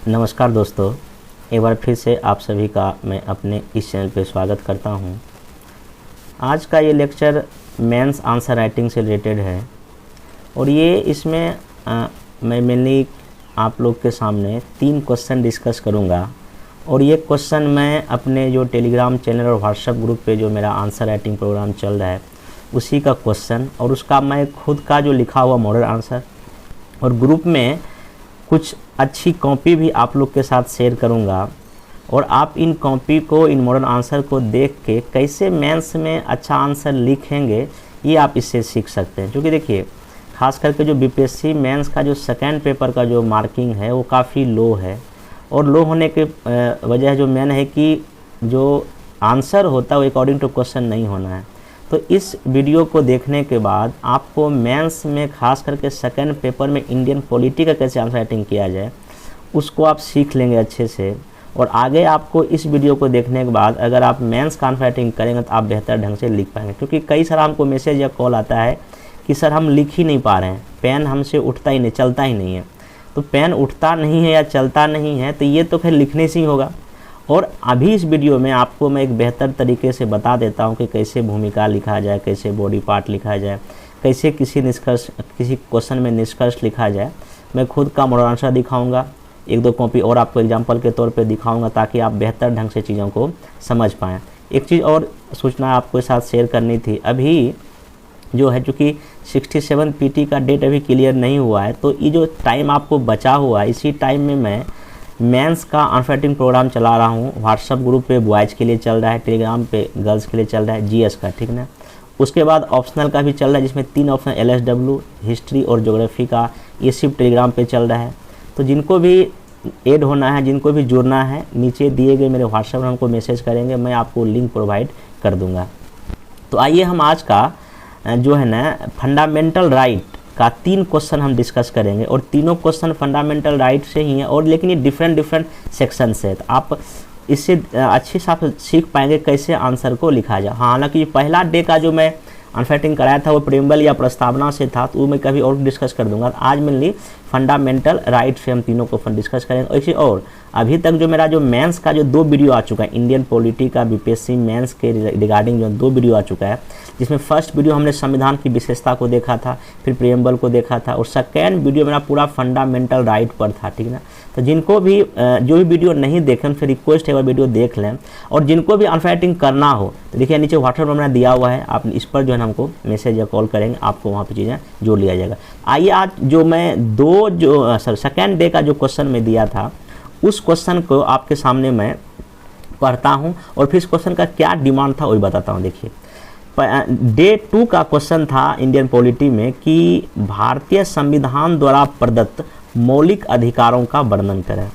नमस्कार दोस्तों, एक बार फिर से आप सभी का मैं अपने इस चैनल पे स्वागत करता हूं। आज का ये लेक्चर मेंस आंसर राइटिंग से रिलेटेड है और ये इसमें मैं मेनली आप लोग के सामने 3 क्वेश्चन डिस्कस करूंगा और ये क्वेश्चन मैं अपने जो टेलीग्राम चैनल और व्हाट्सएप ग्रुप पे जो मेरा आंसर राइटिंग प्रोग्राम चल रहा है उसी का क्वेश्चन और उसका मैं खुद का जो लिखा हुआ मॉडल आंसर और ग्रुप में कुछ अच्छी कॉपी भी आप लोग के साथ शेयर करूंगा और आप इन कॉपी को, इन मॉडल आंसर को देख के कैसे मेंस में अच्छा आंसर लिखेंगे ये आप इससे सीख सकते हैं। क्योंकि देखिए, खास करके जो बीपीएससी मेंस का जो सेकेंड पेपर का जो मार्किंग है वो काफ़ी लो है और लो होने के वजह जो मेन है कि जो आंसर होता है वो अकॉर्डिंग टू क्वेश्चन नहीं होना है। तो इस वीडियो को देखने के बाद आपको मेंस में खास करके सेकंड पेपर में इंडियन पॉलिटी का कैसे आंसर राइटिंग किया जाए उसको आप सीख लेंगे अच्छे से और आगे आपको इस वीडियो को देखने के बाद अगर आप मेंस का आंसर राइटिंग करेंगे तो आप बेहतर ढंग से लिख पाएंगे। क्योंकि कई सारा हमको मैसेज या कॉल आता है कि सर हम लिख ही नहीं पा रहे हैं, पेन हमसे उठता ही नहीं, चलता ही नहीं है। तो पेन उठता नहीं है या चलता नहीं है तो ये तो फिर लिखने से ही होगा। और अभी इस वीडियो में आपको मैं एक बेहतर तरीके से बता देता हूं कि कैसे भूमिका लिखा जाए, कैसे बॉडी पार्ट लिखा जाए, कैसे किसी क्वेश्चन में निष्कर्ष लिखा जाए। मैं खुद का मॉडल आंसर दिखाऊंगा, 1-2 कॉपी और आपको एग्जांपल के तौर पे दिखाऊंगा ताकि आप बेहतर ढंग से चीज़ों को समझ पाएँ। एक चीज़ और सूचना आपके साथ शेयर करनी थी, अभी जो है चूँकि 67 पीटी का डेट अभी क्लियर नहीं हुआ है तो ये जो टाइम आपको बचा हुआ है इसी टाइम में मैं मेंस का आंसर राइटिंग प्रोग्राम चला रहा हूँ। व्हाट्सएप ग्रुप पे बॉयज़ के लिए चल रहा है, टेलीग्राम पे गर्ल्स के लिए चल रहा है जीएस का, ठीक ना। उसके बाद ऑप्शनल का भी चल रहा है जिसमें 3 ऑप्शन एलएसडब्ल्यू, हिस्ट्री और ज्योग्राफी का, ये सिर्फ टेलीग्राम पे चल रहा है। तो जिनको भी ऐड होना है, जिनको भी जुड़ना है, नीचे दिए गए मेरे व्हाट्सएप पर हमको मैसेज करेंगे, मैं आपको लिंक प्रोवाइड कर दूँगा। तो आइए हम आज का जो है ना फंडामेंटल राइट का 3 क्वेश्चन हम डिस्कस करेंगे और तीनों क्वेश्चन फंडामेंटल राइट से ही हैं और लेकिन ये डिफरेंट सेक्शन से है। तो आप इससे अच्छे से सीख पाएंगे कैसे आंसर को लिखा जाए। हालांकि पहला डे का जो मैं आंसर राइटिंग कराया था वो प्रेम्बल या प्रस्तावना से था तो वो मैं कभी और डिस्कस कर दूंगा। आज मेनली फंडामेंटल राइट से हम तीनों को डिस्कस करेंगे। ऐसे और अभी तक जो मेरा जो मेंस का जो 2 वीडियो आ चुका है, इंडियन पॉलिटी का बीपीएससी मेंस के रिगार्डिंग जो 2 वीडियो आ चुका है, जिसमें फर्स्ट वीडियो हमने संविधान की विशेषता को देखा था, फिर प्रेम्बल को देखा था और सेकेंड वीडियो मेरा पूरा फंडामेंटल राइट पर था, ठीक ना। तो जिनको भी जो भी वीडियो नहीं देखें उनसे रिक्वेस्ट है वो वीडियो देख लें और जिनको भी आंसर राइटिंग करना हो तो देखिए नीचे व्हाट्सएप नंबर दिया हुआ है, आप इस पर जो है हमको मैसेज या कॉल करेंगे, आपको वहाँ पे चीज़ें जोड़ लिया जाएगा। आइए आज जो मैं सेकेंड डे का जो क्वेश्चन में दिया था उस क्वेश्चन को आपके सामने मैं पढ़ता हूँ और फिर इस क्वेश्चन का क्या डिमांड था वही बताता हूँ। देखिए, डे 2 का क्वेश्चन था इंडियन पॉलिटी में कि भारतीय संविधान द्वारा प्रदत्त मौलिक अधिकारों का वर्णन करें।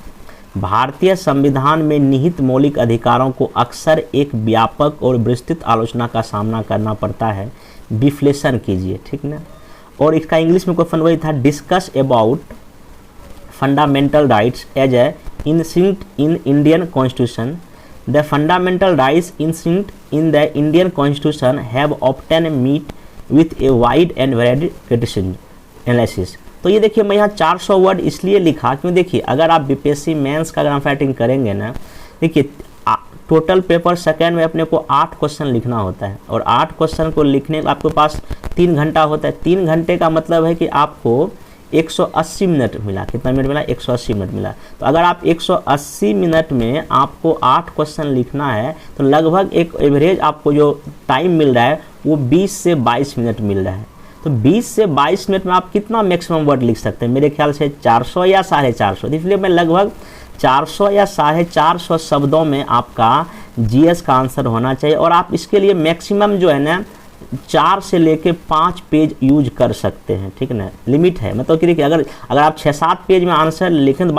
भारतीय संविधान में निहित मौलिक अधिकारों को अक्सर एक व्यापक और विस्तृत आलोचना का सामना करना पड़ता है, विश्लेषण कीजिए, ठीक ना। और इसका इंग्लिश में क्वेश्चन वही था, discuss about fundamental rights as a instinct in Indian constitution. The fundamental rights inscribed in the Indian Constitution have often met with a wide and varied criticism analysis। तो ये देखिए मैं यहाँ 400 वर्ड इसलिए लिखा क्यों, देखिए अगर आप बीपीएससी मेंस का अगर आंसर राइटिंग करेंगे ना, देखिए टोटल पेपर सेकेंड में अपने को 8 क्वेश्चन लिखना होता है और 8 क्वेश्चन को लिखने आपके पास 3 घंटा होता है। 3 घंटे का मतलब है कि आपको 180 मिनट मिला। कितना मिनट मिला? 180 मिनट मिला। तो अगर आप 180 मिनट में आपको 8 क्वेश्चन लिखना है तो लगभग एक एवरेज आपको जो टाइम मिल रहा है वो 20 से 22 मिनट मिल रहा है। तो 20 से 22 मिनट में आप कितना मैक्सिमम वर्ड लिख सकते हैं? मेरे ख्याल से 400 या 450। इसलिए मैं लगभग 400 या 450 शब्दों में आपका जीएस का आंसर होना चाहिए और आप इसके लिए मैक्सिमम जो है ना 4 से लेके 5 पेज यूज कर सकते हैं, ठीक ना, लिमिट है। मतलब कि देखिए अगर आप 6-7 पेज में आंसर लिखें तो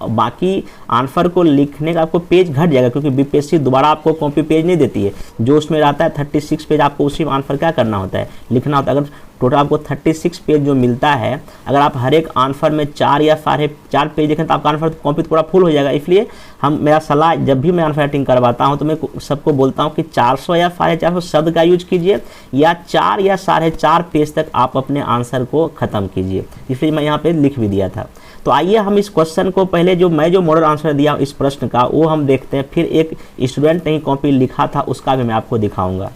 बाकी आंसर को लिखने का आपको पेज घट जाएगा क्योंकि बीपीएससी दोबारा आपको कॉपी पेज नहीं देती है। जो उसमें रहता है 36 पेज आपको उसी में आंसर क्या करना होता है, लिखना होता है। अगर टोटल आपको 36 पेज जो मिलता है, अगर आप हर एक आंसर में 4 या 4.5 पेज देखें तो आपका आंसर कॉपी पूरा फुल हो जाएगा। इसलिए मेरा सलाह जब भी मैं आंसर राइटिंग करवाता हूं तो मैं सबको बोलता हूं कि 400 या 450 शब्द का यूज कीजिए या 4 या 4.5 पेज तक आप अपने आंसर को ख़त्म कीजिए। इसलिए मैं यहाँ पे लिख भी दिया था। तो तो आइए हम इस क्वेश्चन को पहले जो मैं जो मॉडल आंसर दिया इस प्रश्न का वो हम देखते हैं, फिर एक स्टूडेंट ने कॉपी लिखा था उसका भी मैं आपको दिखाऊंगा।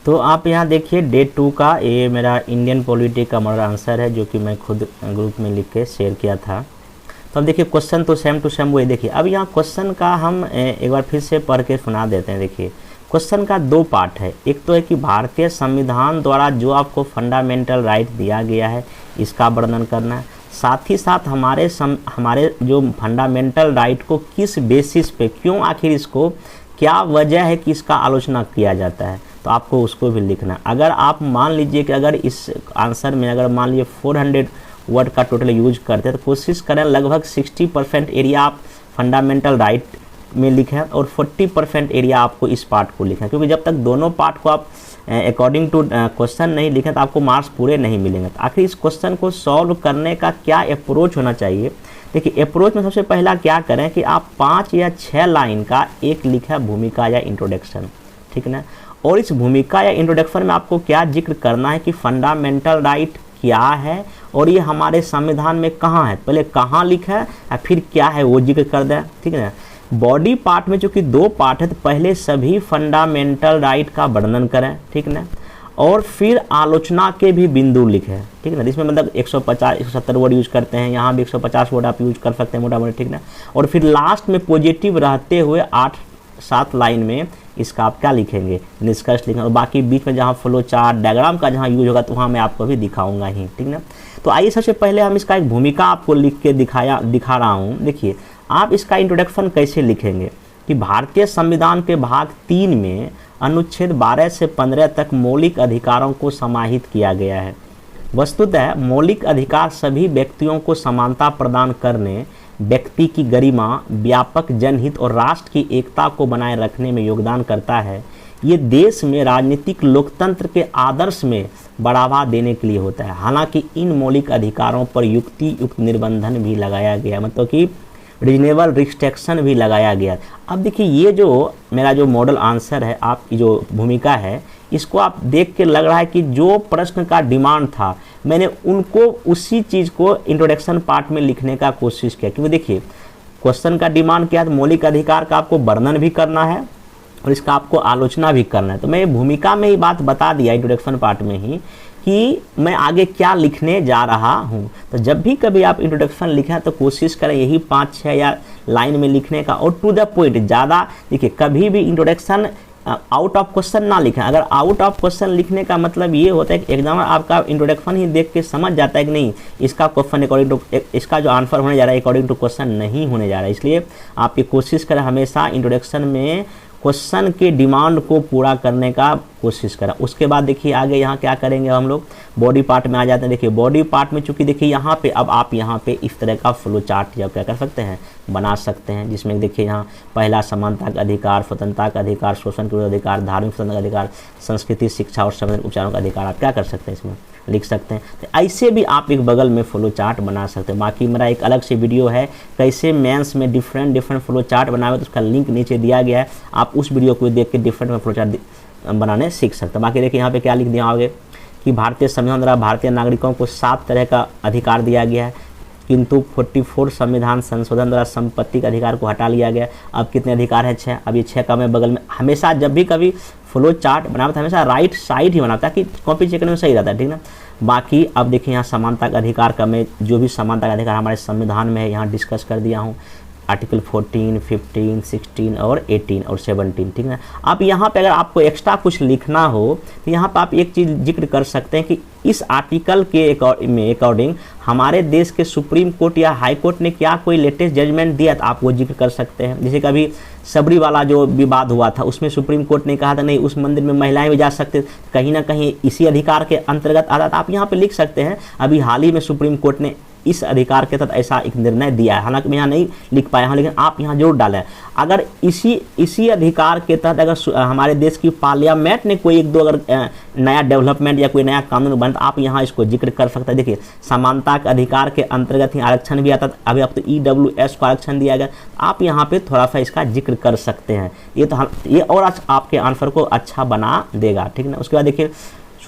तो आप यहाँ देखिए डे 2 का ये मेरा इंडियन पॉलिटी का मॉडल आंसर है, जो कि मैं खुद ग्रुप में लिख के शेयर किया था। तो अब देखिए क्वेश्चन तो सेम टू सेम वही देखिए। अब यहाँ क्वेश्चन का हम एक बार फिर से पढ़ के सुना देते हैं। देखिए क्वेश्चन का 2 पार्ट है। एक तो है कि भारतीय संविधान द्वारा जो आपको फंडामेंटल राइट दिया गया है इसका वर्णन करना है, साथ ही साथ हमारे जो फंडामेंटल राइट को किस बेसिस पे, क्यों आखिर इसको, क्या वजह है कि इसका आलोचना किया जाता है, तो आपको उसको भी लिखना है। अगर आप मान लीजिए कि अगर इस आंसर में अगर मान लीजिए 400 वर्ड का टोटल यूज करते हैं तो कोशिश करें लगभग 60% एरिया आप फंडामेंटल राइट में लिखें और 40% एरिया आपको इस पार्ट को लिखें, क्योंकि जब तक दोनों पार्ट को आप अकॉर्डिंग टू क्वेश्चन नहीं लिखें तो आपको मार्क्स पूरे नहीं मिलेंगे। तो आखिर इस क्वेश्चन को सॉल्व करने का क्या अप्रोच होना चाहिए। देखिए अप्रोच में सबसे पहला क्या करें कि आप 5 या 6 लाइन का एक लिखें भूमिका या इंट्रोडक्शन, ठीक है ना। और इस भूमिका या इंट्रोडक्शन में आपको क्या जिक्र करना है कि फंडामेंटल राइट क्या है और ये हमारे संविधान में कहाँ है, पहले कहाँ लिखा है या फिर क्या है वो जिक्र कर दें, ठीक है ना। बॉडी पार्ट में चूंकि 2 पार्ट है तो पहले सभी फंडामेंटल राइट का वर्णन करें, ठीक है ना, और फिर आलोचना के भी बिंदु लिखें, ठीक है ना। इसमें मतलब 150-170 वर्ड यूज करते हैं, यहाँ भी 150 वर्ड आप यूज कर सकते हैं मोटा मोटा, ठीक ना। और फिर लास्ट में पॉजिटिव रहते हुए 8-7 लाइन में इसका आप क्या लिखेंगे, निष्कर्ष लिखेंगे, और बाकी बीच में जहाँ फ्लो चार्ट डायग्राम का जहाँ यूज होगा तो वहाँ मैं आपको भी दिखाऊंगा ही, ठीक ना। तो आइए सबसे पहले हम इसका एक भूमिका आपको लिख के दिखा रहा हूँ। देखिए आप इसका इंट्रोडक्शन कैसे लिखेंगे कि भारतीय संविधान के भाग 3 में अनुच्छेद 12 से 15 तक मौलिक अधिकारों को समाहित किया गया है। वस्तुतः मौलिक अधिकार सभी व्यक्तियों को समानता प्रदान करने, व्यक्ति की गरिमा, व्यापक जनहित और राष्ट्र की एकता को बनाए रखने में योगदान करता है। ये देश में राजनीतिक लोकतंत्र के आदर्श में बढ़ावा देने के लिए होता है। हालांकि इन मौलिक अधिकारों पर युक्त निर्बंधन भी लगाया गया, मतलब कि रीजनेबल रिस्ट्रिक्शन भी लगाया गया। अब देखिए ये जो मेरा जो मॉडल आंसर है, आपकी जो भूमिका है, इसको आप देख के लग रहा है कि जो प्रश्न का डिमांड था मैंने उनको उसी चीज़ को इंट्रोडक्शन पार्ट में लिखने का कोशिश किया। क्योंकि देखिए क्वेश्चन का डिमांड क्या है, मौलिक अधिकार का आपको वर्णन भी करना है और इसका आपको आलोचना भी करना है। तो मैं भूमिका में ही बात बता दिया इंट्रोडक्शन पार्ट में ही कि मैं आगे क्या लिखने जा रहा हूँ। तो जब भी कभी आप इंट्रोडक्शन लिखें तो कोशिश करें यही 5-6 या लाइन में लिखने का और टू द पॉइंट ज़्यादा। देखिए कभी भी इंट्रोडक्शन आउट ऑफ क्वेश्चन ना लिखें। अगर आउट ऑफ क्वेश्चन लिखने का मतलब ये होता है कि एग्जामिनर आपका इंट्रोडक्शन ही देख के समझ जाता है कि नहीं इसका क्वेश्चन अकॉर्डिंग टू, इसका जो आंसर होने जा रहा है अकॉर्डिंग टू क्वेश्चन नहीं होने जा रहा है। इसलिए आप ये कोशिश करें हमेशा इंट्रोडक्शन में क्वेश्चन के डिमांड को पूरा करने का कोशिश करें। उसके बाद देखिए आगे यहाँ क्या करेंगे, हम लोग बॉडी पार्ट में आ जाते हैं। देखिए बॉडी पार्ट में चूंकि देखिए यहाँ पे अब आप यहाँ पे इस तरह का फ्लो चार्ट या क्या कर सकते हैं, बना सकते हैं, जिसमें देखिए यहाँ पहला समानता का अधिकार, स्वतंत्रता का अधिकार, शोषण के विरुद्ध अधिकार, धार्मिक स्वतंत्रता का अधिकार, संस्कृति, शिक्षा और संवैधानिक उपचारों का अधिकार आप क्या कर सकते हैं इसमें लिख सकते हैं। तो ऐसे भी आप एक बगल में फ्लो चार्ट बना सकते हैं। बाकी मेरा एक अलग से वीडियो है कैसे मेंस में डिफरेंट फ्लो चार्ट बनाए, तो उसका लिंक नीचे दिया गया है, आप उस वीडियो को देख के डिफरेंट फ्लो चार्ट बनाने सीख सकते हैं। बाकी देखिए यहाँ पे क्या लिख दिया आगे कि भारतीय संविधान द्वारा भारतीय नागरिकों को 7 तरह का अधिकार दिया गया है, किंतु 44 संविधान संशोधन द्वारा संपत्ति के अधिकार को हटा लिया गया। अब कितने अधिकार हैं? 6। अब ये 6 का मैं बगल में हमेशा जब भी कभी फ्लो चार्ट बनाता है हमेशा राइट साइड ही बनाता है कि कॉपी चेक करने में सही रहता है, ठीक ना। बाकी अब देखिए यहाँ समानता का अधिकार का मैं जो भी समानता का अधिकार हमारे संविधान में है यहाँ डिस्कस कर दिया हूँ, आर्टिकल 14, 15, 16 और 18 और 17, ठीक है। अब यहाँ पे अगर आपको एक्स्ट्रा कुछ लिखना हो तो यहाँ पे आप एक चीज़ जिक्र कर सकते हैं कि इस आर्टिकल के अकॉर्डिंग हमारे देश के सुप्रीम कोर्ट या हाई कोर्ट ने क्या कोई लेटेस्ट जजमेंट दिया तो आप वो जिक्र कर सकते हैं। जैसे कभी सबरी वाला जो विवाद हुआ था उसमें सुप्रीम कोर्ट ने कहा था नहीं उस मंदिर में महिलाएं भी जा सकते, कहीं ना कहीं इसी अधिकार के अंतर्गत आता था, आप यहाँ पे लिख सकते हैं अभी हाल ही में सुप्रीम कोर्ट ने इस अधिकार के तहत ऐसा एक निर्णय दिया है। हालांकि मैं यहाँ नहीं लिख पाया हूँ लेकिन आप यहाँ जरूर डालें। अगर इसी अधिकार के तहत अगर हमारे देश की पार्लियामेंट ने कोई 1-2 अगर नया डेवलपमेंट या कोई नया कानून बना तो आप यहाँ इसको जिक्र कर सकते हैं। देखिए समानता के अधिकार के अंतर्गत ही आरक्षण भी आता था, अभी अब तो EWS को आरक्षण दिया गया, आप यहाँ पे थोड़ा सा इसका जिक्र कर सकते हैं। ये और आपके आंसर को अच्छा बना देगा, ठीक है ना। उसके बाद देखिए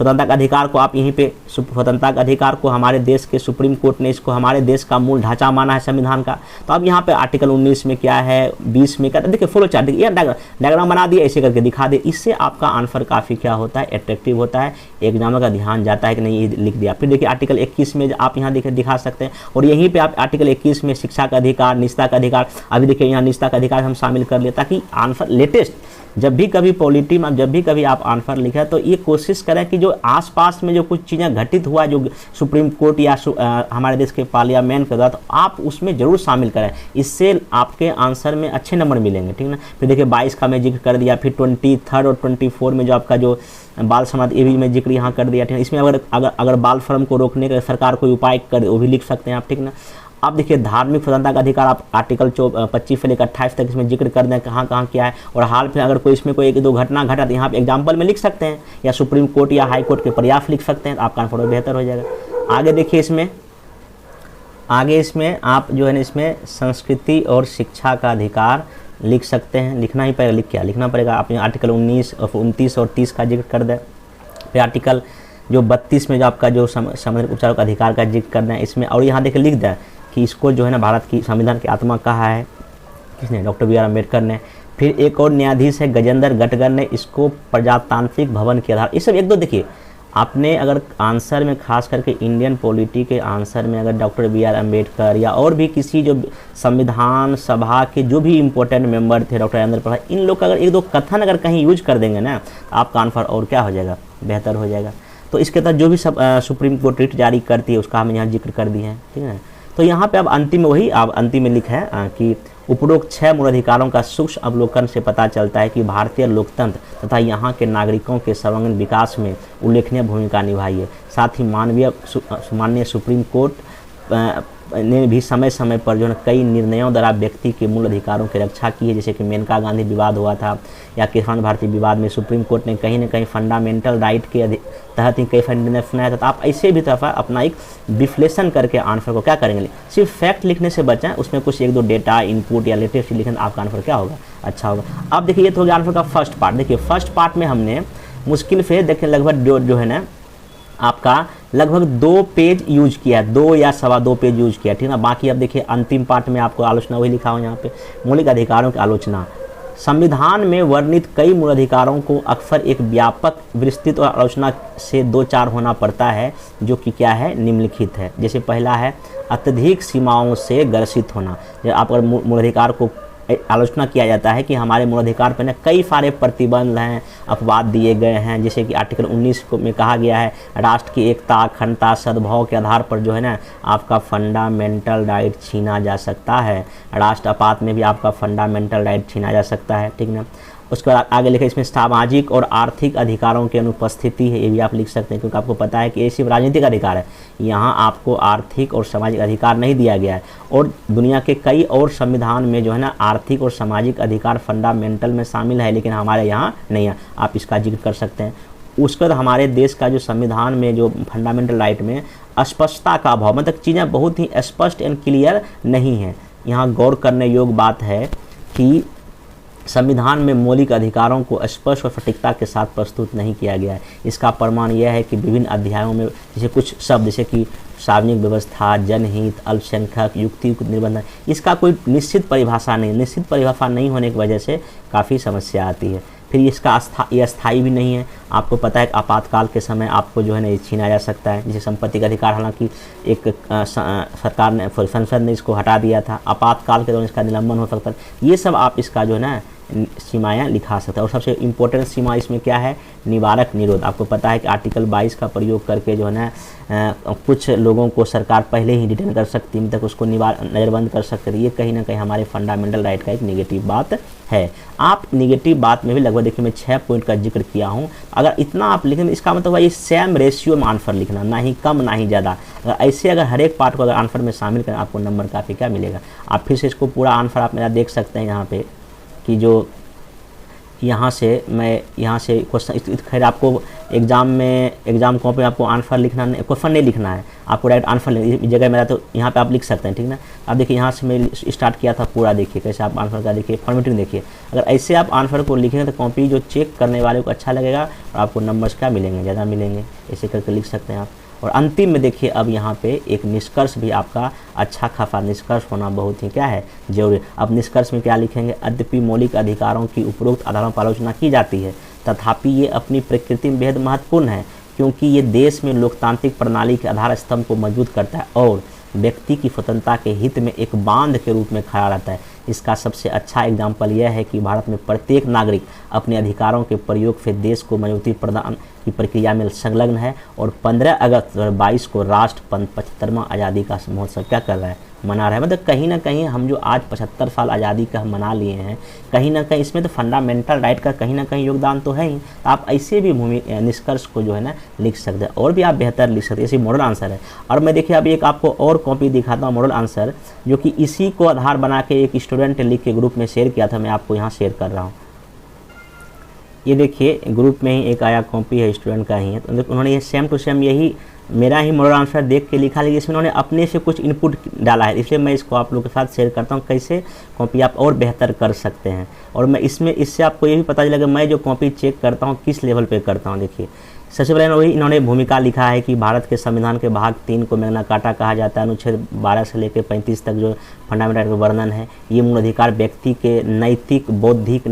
स्वतंत्रता का अधिकार को आप यहीं पे स्वतंत्रता का अधिकार को हमारे देश के सुप्रीम कोर्ट ने इसको हमारे देश का मूल ढांचा माना है संविधान का। तो अब यहाँ पे आर्टिकल 19 में क्या है, 20 में क्या, देखिए फ्लो चार्ट, ये डायग्राम बना दिया, ऐसे करके दिखा दे। इससे आपका आंसर काफ़ी क्या होता है, अट्रैक्टिव होता है, एग्जाम का ध्यान जाता है कि नहीं, ये लिख दिया। फिर देखिए आर्टिकल 21 में आप यहाँ देखिए दिखा सकते हैं, और यहीं पे आप आर्टिकल 21 में शिक्षा का अधिकार, निजता का अधिकार, अभी देखिए यहाँ निजता का अधिकार हम शामिल कर लिए, ताकि आंसर लेटेस्ट जब भी कभी पॉलिटी में जब भी कभी आप आंसर लिखें तो ये कोशिश करें कि जो आसपास में जो कुछ चीज़ें घटित हुआ, जो सुप्रीम कोर्ट या हमारे देश के पार्लियामेंट के द्वारा, तो आप उसमें ज़रूर शामिल करें, इससे आपके आंसर में अच्छे नंबर मिलेंगे, ठीक ना। फिर देखिए 22 का मैं जिक्र कर दिया, फिर 23 और 24 में जो आपका जो बाल समाज, ये भी मैं जिक्र यहाँ कर दिया, ठीक है। इसमें अगर बाल श्रम को रोकने का सरकार कोई उपाय कर, वो भी लिख सकते हैं आप, ठीक ना। अब देखिए धार्मिक स्वतंत्रता का अधिकार आप आर्टिकल 25 से लेकर 28 तक इसमें जिक्र कर दें कहाँ कहाँ क्या है, और हाल में अगर कोई इसमें कोई एक दो घटना घटा तो यहाँ पे एग्जाम्पल में लिख सकते हैं, या सुप्रीम कोर्ट या हाई कोर्ट के प्रयास लिख सकते हैं, तो आपका आंसर बेहतर हो जाएगा। आगे देखिए इसमें आप जो है ना, इसमें संस्कृति और शिक्षा का अधिकार लिख सकते हैं, लिखना ही पड़ेगा, लिखना पड़ेगा। आप आर्टिकल 19 और 29 और 30 का जिक्र कर दें। फिर आर्टिकल जो 32 में जो आपका जो सामुदायिक उपचार का अधिकार का जिक्र करना है इसमें, और यहाँ देखिए लिख दें कि इसको जो है ना भारत की संविधान की आत्मा कहा है, किसने, डॉक्टर बी आर अम्बेडकर ने। फिर एक और न्यायाधीश है गजेंद्र गटगर ने इसको प्रजातांत्रिक भवन के आधार, ये सब एक दो देखिए आपने अगर आंसर में खास करके इंडियन पॉलिटी के आंसर में अगर डॉक्टर बी आर अम्बेडकर या और भी किसी जो संविधान सभा के जो भी इम्पोर्टेंट मेंबर थे, डॉक्टर राजेंद्र प्रसाद, इन लोग का अगर एक दो कथन अगर कहीं यूज कर देंगे ना, तो आपका आंसर और क्या हो जाएगा, बेहतर हो जाएगा। तो इसके तहत जो भी सब सुप्रीम कोर्ट रिट जारी करती है उसका हम यहाँ जिक्र कर दिए हैं, ठीक है। तो यहाँ पे अब अंतिम वही आप अंतिम में लिखा है कि उपरोक्त 6 मूल अधिकारों का सूक्ष्म अवलोकन से पता चलता है कि भारतीय लोकतंत्र तथा यहाँ के नागरिकों के सर्वांगीण विकास में उल्लेखनीय भूमिका निभाई है। साथ ही माननीय सुप्रीम कोर्ट ने भी समय समय पर जो है कई निर्णयों द्वारा व्यक्ति के मूल अधिकारों की रक्षा की है, जैसे कि मेनका गांधी विवाद हुआ था या किसान भारती विवाद में सुप्रीम कोर्ट ने कहीं न कहीं फंडामेंटल राइट के तहत ही कई निर्णय सुनाया था। तो आप ऐसे भी तरफ अपना एक विश्लेषण करके आंसर को क्या करेंगे, सिर्फ फैक्ट लिखने से बचें, उसमें कुछ एक दो डेटा इनपुट या लेटेस्ट लिखें, आपका आंसर क्या होगा, अच्छा होगा। अब देखिए ये तो हो गया आंसर का फर्स्ट पार्ट। देखिए फर्स्ट पार्ट में हमने मुश्किल से देखिए लगभग जो है ना आपका लगभग 2 पेज यूज किया, 2 या 2.25 पेज यूज किया, ठीक है ना। बाकी अब देखिए अंतिम पार्ट में आपको आलोचना वही लिखा हो यहाँ पे, मौलिक अधिकारों की आलोचना। संविधान में वर्णित कई मूल अधिकारों को अक्सर एक व्यापक विस्तृत और आलोचना से 2-4 होना पड़ता है, जो कि क्या है, निम्नलिखित है। जैसे पहला है अत्यधिक सीमाओं से ग्रसित होना। जब आप अगर मूल अधिकार को आलोचना किया जाता है कि हमारे मूलाधिकार पर ना कई सारे प्रतिबंध हैं, अपवाद दिए गए हैं, जैसे कि आर्टिकल 19 में कहा गया है राष्ट्र की एकता, अखंडता, सद्भाव के आधार पर जो है ना आपका फंडामेंटल राइट छीना जा सकता है। राष्ट्र आपात में भी आपका फंडामेंटल राइट छीना जा सकता है, ठीक ना। उसके बाद आगे लिखा इसमें सामाजिक और आर्थिक अधिकारों की अनुपस्थिति है, ये भी आप लिख सकते हैं, क्योंकि आपको पता है कि ये सिर्फ राजनीतिक अधिकार है, यहाँ आपको आर्थिक और सामाजिक अधिकार नहीं दिया गया है। और दुनिया के कई और संविधान में जो है ना आर्थिक और सामाजिक अधिकार फंडामेंटल में शामिल है, लेकिन हमारे यहाँ नहीं है, आप इसका जिक्र कर सकते हैं। उसके बाद हमारे देश का जो संविधान में जो फंडामेंटल राइट में अस्पष्टता का अभाव, मतलब चीज़ें बहुत ही स्पष्ट एंड क्लियर नहीं है। यहाँ गौर करने योग्य बात है कि संविधान में मौलिक अधिकारों को स्पष्ट और सटीकता के साथ प्रस्तुत नहीं किया गया है। इसका प्रमाण यह है कि विभिन्न अध्यायों में जैसे कुछ शब्द जैसे कि सार्वजनिक व्यवस्था, जनहित, अल्पसंख्यक, युक्तियुक्त निबंधन, इसका कोई निश्चित परिभाषा नहीं, निश्चित परिभाषा नहीं होने की वजह से काफ़ी समस्या आती है। फिर इसका ये अस्थायी भी नहीं है। आपको पता है कि आपातकाल के समय आपको जो है ना ये छीना जा सकता है, जैसे संपत्ति का अधिकार, हालांकि एक सरकार ने, संसद ने इसको हटा दिया था, आपातकाल के दौरान इसका निलंबन हो सकता है। ये सब आप इसका जो है ना सीमाएँ लिखा सकते हैं। और सबसे इम्पोर्टेंट सीमा इसमें क्या है, निवारक निरोध। आपको पता है कि आर्टिकल 22 का प्रयोग करके जो है ना कुछ लोगों को सरकार पहले ही डिटेन कर सकती है, तक उसको नज़रबंद कर सकते थे। ये कहीं ना कहीं हमारे फंडामेंटल राइट का एक नेगेटिव बात है। आप नेगेटिव बात में भी लगभग देखिए मैं 6 पॉइंट का जिक्र किया हूँ। अगर इतना आप लिखें तो इसका मतलब ये सेम रेशियो में आंसर लिखना, ना ही कम ना ही ज़्यादा। अगर ऐसे अगर हर एक पार्ट को अगर आंसर में शामिल करें आपको नंबर काफ़ी क्या मिलेगा। आप फिर से इसको पूरा आंसर आप मेरा देख सकते हैं यहाँ पे कि जो यहाँ से मैं यहाँ से क्वेश्चन, खैर आपको एग्जाम कॉपी में आपको आंसर लिखना नहीं, क्वेश्चन नहीं लिखना है, आपको डायरेक्ट आंसर इस जगह मेरा, तो यहाँ पे आप लिख सकते हैं, ठीक ना। आप देखिए यहाँ से मैं स्टार्ट किया था पूरा, देखिए कैसे आप आंसर का देखिए फॉर्मेटिंग देखिए। अगर ऐसे आप आंसर को लिखेंगे तो कॉपी जो चेक करने वाले को अच्छा लगेगा और आपको नंबर्स क्या मिलेंगे, ज़्यादा मिलेंगे। ऐसे करके लिख सकते हैं आप। और अंतिम में देखिए अब यहाँ पे एक निष्कर्ष भी आपका अच्छा खासा निष्कर्ष होना बहुत ही क्या है, जरूरी। अब निष्कर्ष में क्या लिखेंगे, यद्यपि मौलिक अधिकारों की उपरोक्त आधारों पर आलोचना की जाती है, तथापि ये अपनी प्रकृति में बेहद महत्वपूर्ण है, क्योंकि ये देश में लोकतांत्रिक प्रणाली के आधार स्तंभ को मजबूत करता है और व्यक्ति की स्वतंत्रता के हित में एक बांध के रूप में खड़ा रहता है। इसका सबसे अच्छा एग्जाम्पल यह है कि भारत में प्रत्येक नागरिक अपने अधिकारों के प्रयोग से देश को मजबूती प्रदान की प्रक्रिया में संलग्न है। और 15 अगस्त 2022 को राष्ट्र 75वां आज़ादी का महोत्सव क्या कर रहा है, मना रहा है। मतलब कहीं ना कहीं हम जो आज 75 साल आज़ादी का हम मना लिए हैं, कहीं ना कहीं इसमें तो फंडामेंटल राइट का कहीं ना कहीं योगदान तो है ही। तो आप ऐसे भी निष्कर्ष को जो है ना लिख सकते हैं, और भी आप बेहतर लिख सकते हैं। ऐसे मॉडल आंसर है। और मैं देखिए अब एक आपको और कॉपी दिखाता हूँ मॉडल आंसर, जो कि इसी को आधार बना के एक स्टूडेंट ने लिख के ग्रुप में शेयर किया था, मैं आपको यहाँ शेयर कर रहा हूँ। ये देखिए ग्रुप में ही एक आया कॉपी है, स्टूडेंट का ही है। तो उन्होंने ये सेम टू सेम यही मेरा ही मॉडल आंसर देख के लिखा, लेकिन इसमें उन्होंने अपने से कुछ इनपुट डाला है, इसलिए मैं इसको आप लोगों के साथ शेयर करता हूँ कैसे कॉपी आप और बेहतर कर सकते हैं। और मैं इससे आपको ये भी पता चलेगा मैं जो कॉपी चेक करता हूँ किस लेवल पे करता हूँ। देखिए सबसे पहले वही इन्होंने भूमिका लिखा है कि भारत के संविधान के भाग 3 को मैग्ना कार्टा कहा जाता है। अनुच्छेद 12 से लेकर 35 तक जो फंडामेंटल का वर्णन है, ये मूल अधिकार व्यक्ति के नैतिक, बौद्धिक,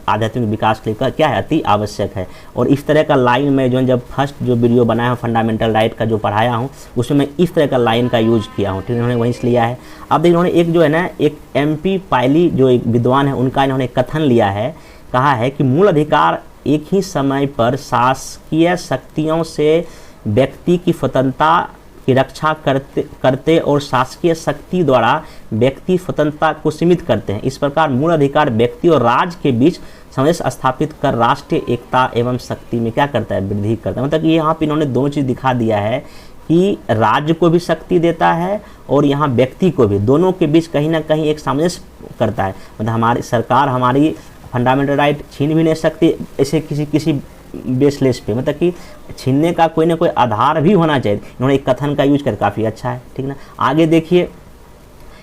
आध्यात्मिक विकास के लिए क्या है, अति आवश्यक है। और इस तरह का लाइन में जो जब फर्स्ट जो वीडियो बनाया हूँ फंडामेंटल राइट का जो पढ़ाया हूँ, उसमें मैं इस तरह का लाइन का यूज किया हूँ, ठीक है। इन्होंने वहीं से लिया है। अब देखिए इन्होंने एक जो है ना एक MP पायली जो एक विद्वान है, उनका इन्होंने कथन लिया है। कहा है कि मूल अधिकार एक ही समय पर शासकीय शक्तियों से व्यक्ति की स्वतंत्रता की रक्षा करते और शासकीय शक्ति द्वारा व्यक्ति स्वतंत्रता को सीमित करते हैं। इस प्रकार मूल अधिकार व्यक्ति और राज्य के बीच सामंजस्य स्थापित कर राष्ट्रीय एकता एवं शक्ति में क्या करता है, वृद्धि करता है। मतलब कि यहाँ पे इन्होंने दोनों चीज़ दिखा दिया है कि राज्य को भी शक्ति देता है और यहाँ व्यक्ति को भी, दोनों के बीच कहीं ना कहीं एक सामंजस्य करता है। मतलब हमारी सरकार हमारी फंडामेंटल राइट छीन भी नहीं सकती ऐसे किसी बेसलेस पे, मतलब कि छीनने का कोई ना कोई आधार भी होना चाहिए। इन्होंने एक कथन का यूज कर काफ़ी अच्छा है, ठीक ना। आगे देखिए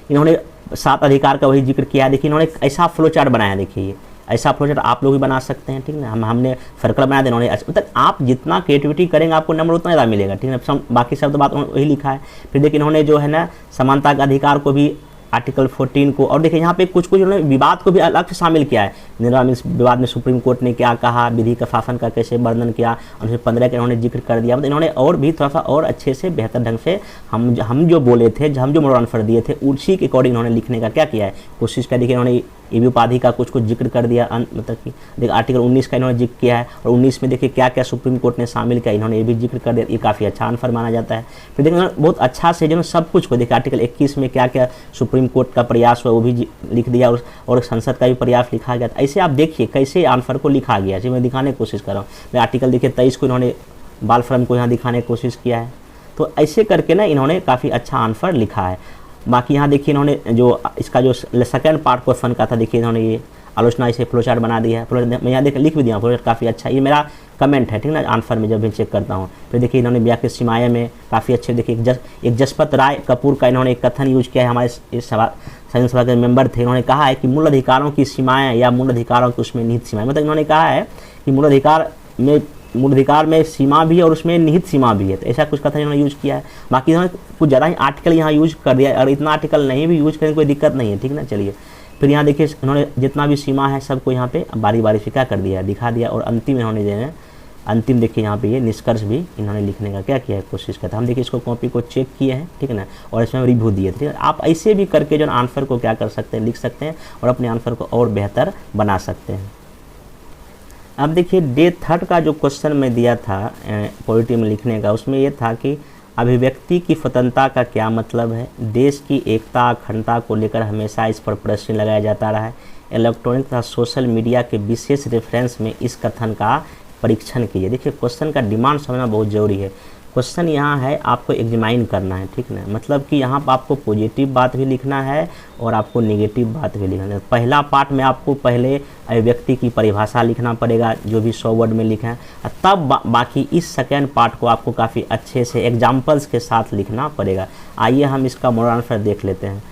इन्होंने 7 अधिकार का वही जिक्र किया। देखिए इन्होंने ऐसा फ्लो चार्ट बनाया, देखिए ये ऐसा फ्लो चार्ट आप लोग भी बना सकते हैं, ठीक ना। हमने सर्कल बनाया, इन्होंने मतलब आप जितना क्रिएटिविटी करेंगे आपको नंबर उतना ज़्यादा मिलेगा, ठीक है। बाकी सब तो बात वही लिखा है। फिर देखिए इन्होंने जो है ना समानता का अधिकार को भी आर्टिकल 14 को, और देखिए यहाँ पे कुछ उन्होंने विवाद को भी अलग से शामिल किया है। निर्वाचन विवाद में सुप्रीम कोर्ट ने क्या कहा, विधि का शासन का कैसे वर्णन किया, अनुच्छेद 15 का इन्होंने जिक्र कर दिया। मतलब इन्होंने और भी थोड़ा सा और अच्छे से बेहतर ढंग से हम जो बोले थे, हम जो मॉडल आंसर दिए थे उसी के अकॉर्डिंग इन्होंने लिखने का क्या किया है, कोशिश कर। देखिए इन्होंने ये भी उपाधि का कुछ जिक्र कर दिया, मतलब कि देखिए आर्टिकल 19 का इन्होंने जिक्र किया है। और 19 में देखिए क्या क्या सुप्रीम कोर्ट ने शामिल किया, इन्होंने ये भी जिक्र कर दिया। ये काफ़ी अच्छा आंसर माना जाता है। फिर देखिए बहुत अच्छा से जो सब कुछ को देखिए, आर्टिकल 21 में क्या क्या सुप्रीम कोर्ट का प्रयास हुआ वो भी लिख दिया, और संसद का भी प्रयास लिखा गया। ऐसे आप देखिए कैसे आंसर को लिखा गया, जिसे मैं दिखाने की कोशिश कर रहा हूँ। मैं आर्टिकल देखिए 23 को इन्होंने बाल श्रम को यहाँ दिखाने की कोशिश किया है। तो ऐसे करके ना इन्होंने काफ़ी अच्छा आंसर लिखा है। बाकी यहाँ देखिए इन्होंने जो इसका जो सेकंड पार्ट क्वेश्चन का था, देखिए इन्होंने ये आलोचना इसे फ्लो चार्ट बना दिया है। मैं यहाँ देख लिख भी दिया, फ्लो चार्ट काफ़ी अच्छा, ये मेरा कमेंट है, ठीक ना, आंसर में जब भी चेक करता हूँ। फिर देखिए इन्होंने ब्याह के सीमाएँ में काफ़ी अच्छे, देखिए एक जसपत राय कपूर का इन्होंने एक कथन यूज किया है, हमारे इस संसद सभा के मेंबर थे। इन्होंने कहा है कि मूल अधिकारों की सीमाएँ या मूल अधिकारों की उसमें निहित सीमाएँ, मतलब इन्होंने कहा है कि मूल अधिकार में सीमा भी है और उसमें निहित सीमा भी है। तो ऐसा कुछ कथन इन्होंने यूज किया है। बाकी इन्होंने कुछ ज़्यादा ही आर्टिकल यहाँ यूज कर दिया, और इतना आर्टिकल नहीं भी यूज करें कोई दिक्कत नहीं है, ठीक ना। चलिए फिर यहाँ देखिए इन्होंने जितना भी सीमा है सबको यहाँ पे बारी बारी से क्या कर दिया, दिखा दिया। और अंतिम इन्होंने जो है अंतिम देखिए यहाँ पे ये निष्कर्ष भी इन्होंने लिखने का क्या किया है, कोशिश करता। हम देखिए इसको कॉपी को चेक किए हैं, ठीक है ना, और इसमें रिव्यू दिए, ठीक है। आप ऐसे भी करके जो आंसर को क्या कर सकते हैं, लिख सकते हैं और अपने आंसर को और बेहतर बना सकते हैं। अब देखिए डे 3 का जो क्वेश्चन मैं दिया था पॉलिटी में लिखने का, उसमें ये था कि अभिव्यक्ति की स्वतंत्रता का क्या मतलब है। देश की एकता अखंडता को लेकर हमेशा इस पर प्रश्न लगाया जाता रहा है। इलेक्ट्रॉनिक तथा सोशल मीडिया के विशेष रेफरेंस में इस कथन का परीक्षण कीजिए। देखिए क्वेश्चन का डिमांड समझना बहुत जरूरी है। क्वेश्चन यहाँ है आपको एग्जामाइन करना है, ठीक ना। मतलब कि यहाँ पर आपको पॉजिटिव बात भी लिखना है और आपको नेगेटिव बात भी लिखना है। पहला पार्ट में आपको पहले अभिव्यक्ति की परिभाषा लिखना पड़ेगा, जो भी 100 वर्ड में लिखा है, तब बाकी इस सेकेंड पार्ट को आपको काफ़ी अच्छे से एग्जाम्पल्स के साथ लिखना पड़ेगा। आइए हम इसका मोरल आंसर देख लेते हैं।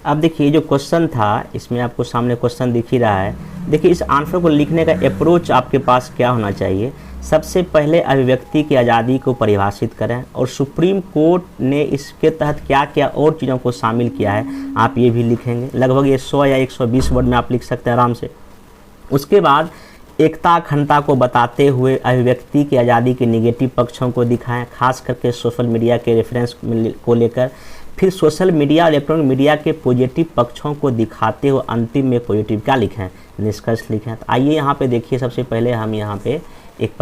अब देखिए जो क्वेश्चन था, इसमें आपको सामने क्वेश्चन दिख ही रहा है। देखिए इस आंसर को लिखने का अप्रोच आपके पास क्या होना चाहिए। सबसे पहले अभिव्यक्ति की आज़ादी को परिभाषित करें और सुप्रीम कोर्ट ने इसके तहत क्या क्या और चीज़ों को शामिल किया है, आप ये भी लिखेंगे। लगभग ये 100 या 120 वर्ड में आप लिख सकते हैं आराम से। उसके बाद एकता अखंडता को बताते हुए अभिव्यक्ति की आज़ादी के निगेटिव पक्षों को दिखाएं, खास करके सोशल मीडिया के रेफरेंस को लेकर। फिर सोशल मीडिया और इलेक्ट्रॉनिक मीडिया के पॉजिटिव पक्षों को दिखाते हुए अंतिम में पॉजिटिव क्या लिखें, निष्कर्ष लिखें। तो आइए यहाँ पे देखिए, सबसे पहले हम यहाँ पे एक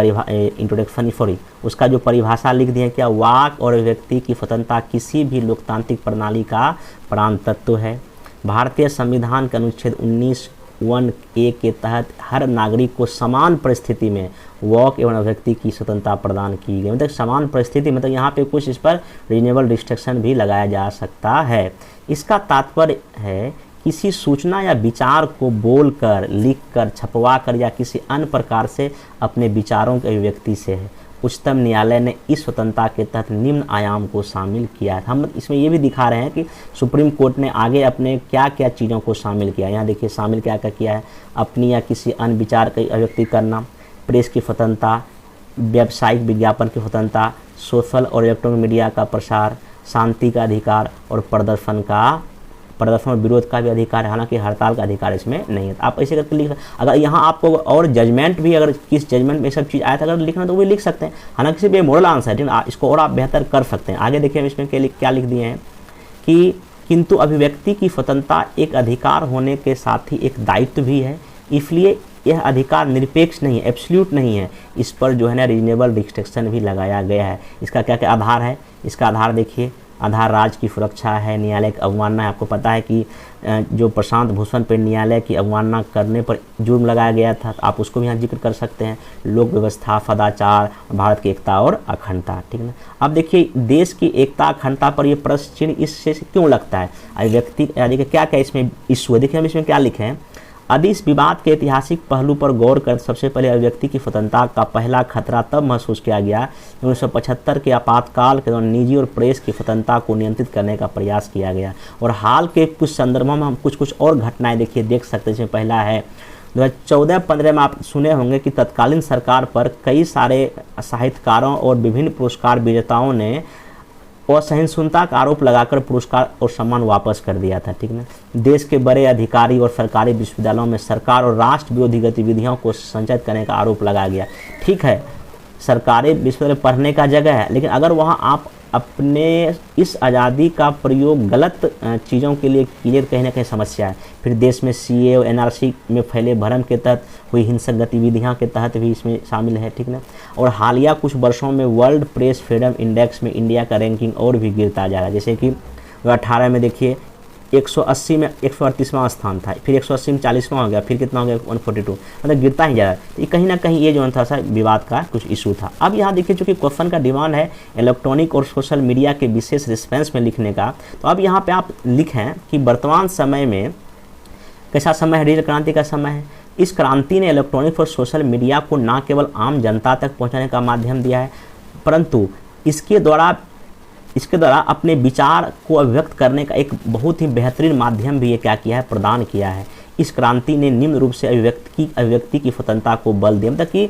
इंट्रोडक्शन सॉरी उसका जो परिभाषा लिख दिए, क्या वाक और अभिव्यक्ति की स्वतंत्रता किसी भी लोकतांत्रिक प्रणाली का प्राण तत्व है। भारतीय संविधान के अनुच्छेद 19(1)(a) के तहत हर नागरिक को समान परिस्थिति में वाक एवं अभिव्यक्ति की स्वतंत्रता प्रदान की गई। मतलब समान परिस्थिति, मतलब यहाँ पे कुछ इस पर रीजनेबल रिस्ट्रिक्शन भी लगाया जा सकता है। इसका तात्पर्य है किसी सूचना या विचार को बोलकर, लिखकर, छपवाकर या किसी अन्य प्रकार से अपने विचारों की अभिव्यक्ति से है। उच्चतम न्यायालय ने इस स्वतंत्रता के तहत निम्न आयाम को शामिल किया है। हम इसमें ये भी दिखा रहे हैं कि सुप्रीम कोर्ट ने आगे अपने क्या क्या चीज़ों को शामिल किया है। यहाँ देखिए शामिल क्या क्या किया है, अपनी या किसी अन्य विचार की अभिव्यक्ति करना, प्रेस की स्वतंत्रता, व्यावसायिक विज्ञापन की स्वतंत्रता, सोशल और इलेक्ट्रॉनिक मीडिया का प्रसार, शांति का अधिकार और प्रदर्शन और विरोध का भी अधिकार है। हालांकि हड़ताल का अधिकार इसमें नहीं है। आप ऐसे करके लिख, अगर यहाँ आपको और जजमेंट भी, अगर किस जजमेंट में सब चीज़ आया था अगर लिखना तो वो लिख सकते हैं। हालांकि सिर्फ ये मॉडल आंसर है, ठीक है, इसको और आप बेहतर कर सकते हैं। आगे देखिए हम इसमें क्या लिख दिए हैं कि किंतु अभिव्यक्ति की स्वतंत्रता एक अधिकार होने के साथ ही एक दायित्व भी है, इसलिए यह अधिकार निरपेक्ष नहीं है, एब्सोल्यूट नहीं है। इस पर जो है ना रीजनेबल रिस्ट्रिक्शन भी लगाया गया है। इसका क्या क्या आधार है, इसका आधार देखिए, आधार राज्य की सुरक्षा है, न्यायालय की अवमानना है। आपको पता है कि जो प्रशांत भूषण पर न्यायालय की अवमानना करने पर जुर्म लगाया गया था, तो आप उसको भी यहाँ जिक्र कर सकते हैं। लोक व्यवस्था, सदाचार, भारत की एकता और अखंडता, ठीक है ना। अब देखिए देश की एकता अखंडता पर ये प्रश्न चिन्ह इससे क्यों लगता है, अभिव्यक्ति यानी कि क्या क्या इसमें इशू है। देखिए हम इसमें क्या लिखे हैं, यदि इस विवाद के ऐतिहासिक पहलू पर गौर कर सबसे पहले अभिव्यक्ति की स्वतंत्रता का पहला खतरा तब महसूस किया गया 1975 के आपातकाल के दौरान निजी और प्रेस की स्वतंत्रता को नियंत्रित करने का प्रयास किया गया। और हाल के कुछ संदर्भों में हम कुछ और घटनाएं देखिए देख सकते हैं। इसमें पहला है 2014-15 में आप सुने होंगे कि तत्कालीन सरकार पर कई सारे साहित्यकारों और विभिन्न पुरस्कार विजेताओं ने असहिष्णुता का आरोप लगाकर पुरस्कार और सम्मान वापस कर दिया था, ठीक है। देश के बड़े अधिकारी और सरकारी विश्वविद्यालयों में सरकार और राष्ट्र विरोधी गतिविधियों को संचालित करने का आरोप लगाया गया। ठीक है, सरकारी विश्वविद्यालय पढ़ने का जगह है, लेकिन अगर वहाँ आप अपने इस आज़ादी का प्रयोग गलत चीज़ों के लिए कीजिए कहीं ना कहीं समस्या है। फिर देश में CA और NRC में फैले भ्रम के तहत हुई हिंसक गतिविधियां के तहत भी इसमें शामिल है, ठीक ना। और हालिया कुछ वर्षों में वर्ल्ड प्रेस फ्रीडम इंडेक्स में इंडिया का रैंकिंग और भी गिरता जा रहा है। जैसे कि 2018 में देखिए 180 में 138वां स्थान था, फिर 180 में 40वां हो गया, फिर कितना हो गया 142, मतलब गिरता ही जा रहा है। तो कहीं ना कहीं ये जो था सा विवाद का कुछ इशू था। अब यहाँ देखिए चूँकि क्वेश्चन का डिमांड है इलेक्ट्रॉनिक और सोशल मीडिया के विशेष रिस्पेंस में लिखने का, तो अब यहाँ पे आप लिखें कि वर्तमान समय में कैसा समय है, डिजिटल क्रांति का समय है। इस क्रांति ने इलेक्ट्रॉनिक और सोशल मीडिया को न केवल आम जनता तक पहुँचाने का माध्यम दिया है, परंतु इसके द्वारा अपने विचार को अभिव्यक्त करने का एक बहुत ही बेहतरीन माध्यम भी ये क्या किया है, प्रदान किया है। इस क्रांति ने निम्न रूप से अभिव्यक्ति की स्वतंत्रता को बल दिया, मतलब कि